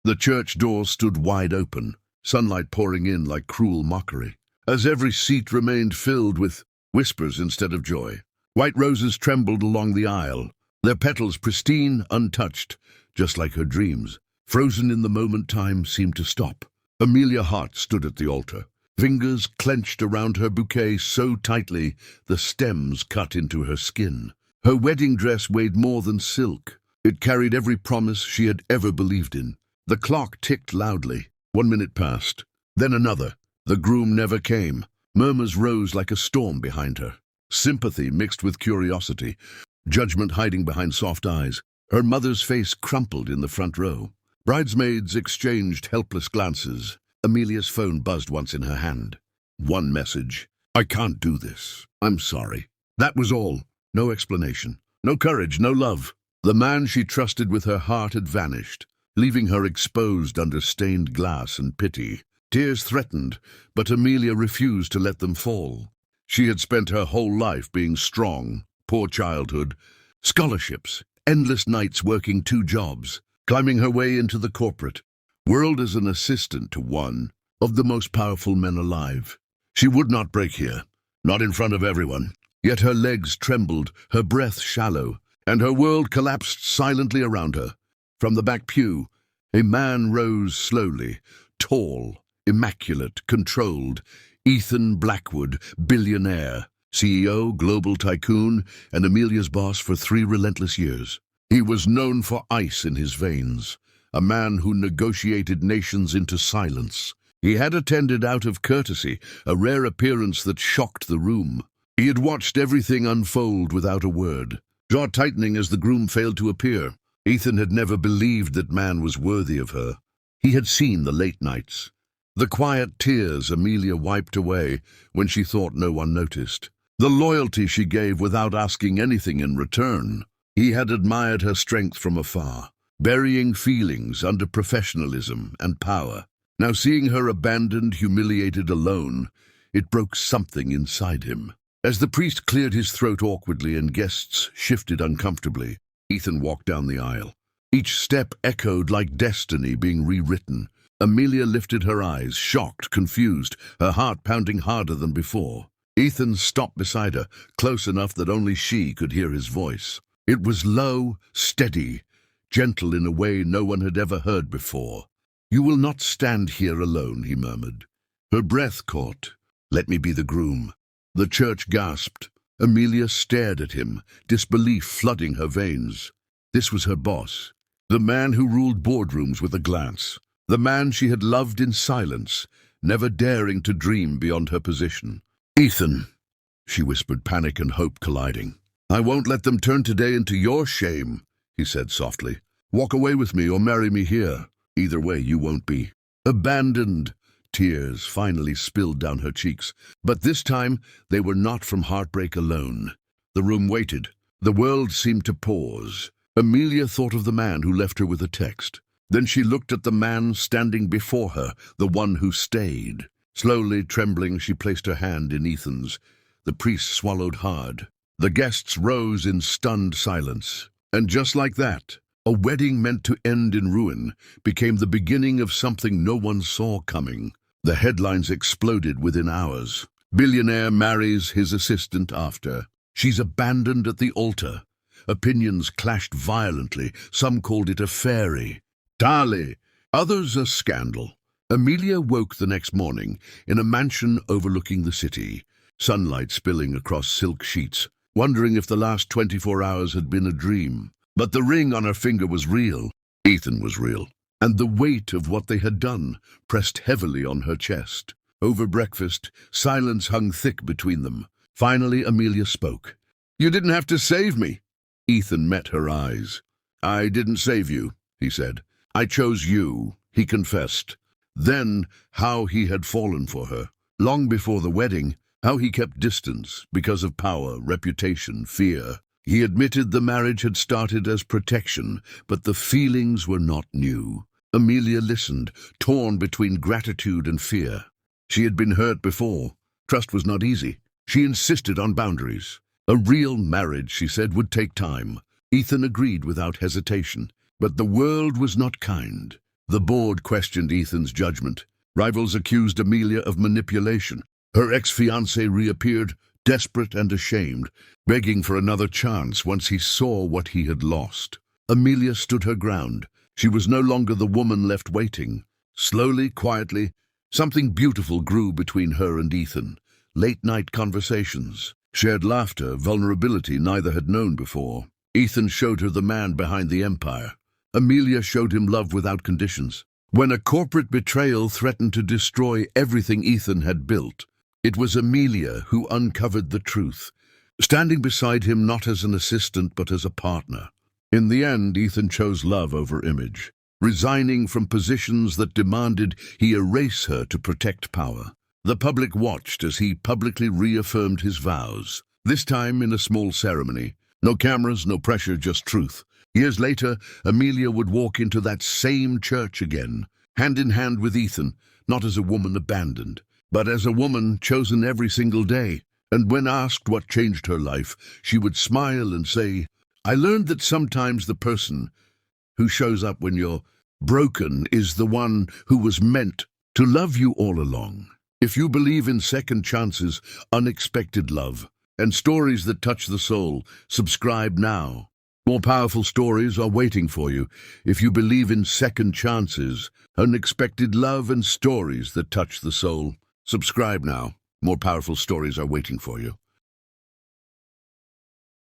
The church door stood wide open, sunlight pouring in like cruel mockery, as every seat remained filled with whispers instead of joy. White roses trembled along the aisle, their petals pristine, untouched, just like her dreams. Frozen in the moment, time seemed to stop. Amelia Hart stood at the altar, fingers clenched around her bouquet so tightly the stems cut into her skin. Her wedding dress weighed more than silk. It carried every promise she had ever believed in. The clock ticked loudly. 1 minute passed, then another. The groom never came. Murmurs rose like a storm behind her. Sympathy mixed with curiosity, judgment hiding behind soft eyes. Her mother's face crumpled in the front row. Bridesmaids exchanged helpless glances. Amelia's phone buzzed once in her hand. One message. "I can't do this. I'm sorry." That was all. No explanation. No courage, no love. The man she trusted with her heart had vanished, leaving her exposed under stained glass and pity. Tears threatened, but Amelia refused to let them fall. She had spent her whole life being strong, poor childhood, scholarships, endless nights working 2 jobs, climbing her way into the corporate world as an assistant to one of the most powerful men alive. She would not break here, not in front of everyone. Yet her legs trembled, her breath shallow, and her world collapsed silently around her. From the back pew, a man rose slowly, tall, immaculate, controlled. Ethan Blackwood, billionaire, CEO, global tycoon, and Amelia's boss for 3 relentless years. He was known for ice in his veins, a man who negotiated nations into silence. He had attended out of courtesy, a rare appearance that shocked the room. He had watched everything unfold without a word, jaw tightening as the groom failed to appear. Ethan had never believed that man was worthy of her. He had seen the late nights, the quiet tears Amelia wiped away when she thought no one noticed, the loyalty she gave without asking anything in return. He had admired her strength from afar, burying feelings under professionalism and power. Now seeing her abandoned, humiliated, alone, it broke something inside him. As the priest cleared his throat awkwardly and guests shifted uncomfortably, Ethan walked down the aisle. Each step echoed like destiny being rewritten. Amelia lifted her eyes, shocked, confused, her heart pounding harder than before. Ethan stopped beside her, close enough that only she could hear his voice. It was low, steady, gentle in a way no one had ever heard before. "You will not stand here alone," he murmured. Her breath caught. "Let me be the groom." The church gasped. Amelia stared at him, disbelief flooding her veins. This was her boss, the man who ruled boardrooms with a glance, the man she had loved in silence, never daring to dream beyond her position. "Ethan," she whispered, panic and hope colliding. "I won't let them turn today into your shame," he said softly. "Walk away with me or marry me here. Either way, you won't be abandoned." Tears finally spilled down her cheeks, but this time they were not from heartbreak alone. The room waited. The world seemed to pause. Amelia thought of the man who left her with a text. Then she looked at the man standing before her, the one who stayed. Slowly, trembling, she placed her hand in Ethan's. The priest swallowed hard. The guests rose in stunned silence. And just like that, a wedding meant to end in ruin became the beginning of something no one saw coming. The headlines exploded within hours. "Billionaire marries his assistant after. She's abandoned at the altar." Opinions clashed violently. Some called it a fairy tale, others a scandal. Amelia woke the next morning in a mansion overlooking the city, sunlight spilling across silk sheets, wondering if the last 24 hours had been a dream. But the ring on her finger was real. Ethan was real. And the weight of what they had done pressed heavily on her chest. Over breakfast, silence hung thick between them. Finally, Amelia spoke. "You didn't have to save me." Ethan met her eyes. "I didn't save you," he said. "I chose you," he confessed. Then, how he had fallen for her. Long before the wedding, how he kept distance because of power, reputation, fear. He admitted the marriage had started as protection, but the feelings were not new. Amelia listened, torn between gratitude and fear. She had been hurt before. Trust was not easy. She insisted on boundaries. A real marriage, she said, would take time. Ethan agreed without hesitation. But the world was not kind. The board questioned Ethan's judgment. Rivals accused Amelia of manipulation. Her ex-fiancé reappeared, desperate and ashamed, begging for another chance once he saw what he had lost. Amelia stood her ground. She was no longer the woman left waiting. Slowly, quietly, something beautiful grew between her and Ethan. Late-night conversations, shared laughter, vulnerability neither had known before. Ethan showed her the man behind the empire. Amelia showed him love without conditions. When a corporate betrayal threatened to destroy everything Ethan had built, it was Amelia who uncovered the truth, standing beside him not as an assistant but as a partner. In the end, Ethan chose love over image, resigning from positions that demanded he erase her to protect power. The public watched as he publicly reaffirmed his vows, this time in a small ceremony. No cameras, no pressure, just truth. Years later, Amelia would walk into that same church again, hand in hand with Ethan, not as a woman abandoned, but as a woman chosen every single day. And when asked what changed her life, she would smile and say, "I learned that sometimes the person who shows up when you're broken is the one who was meant to love you all along." If you believe in second chances, unexpected love, and stories that touch the soul, subscribe now. More powerful stories are waiting for you if you believe in second chances, unexpected love, and stories that touch the soul. Subscribe now. More powerful stories are waiting for you.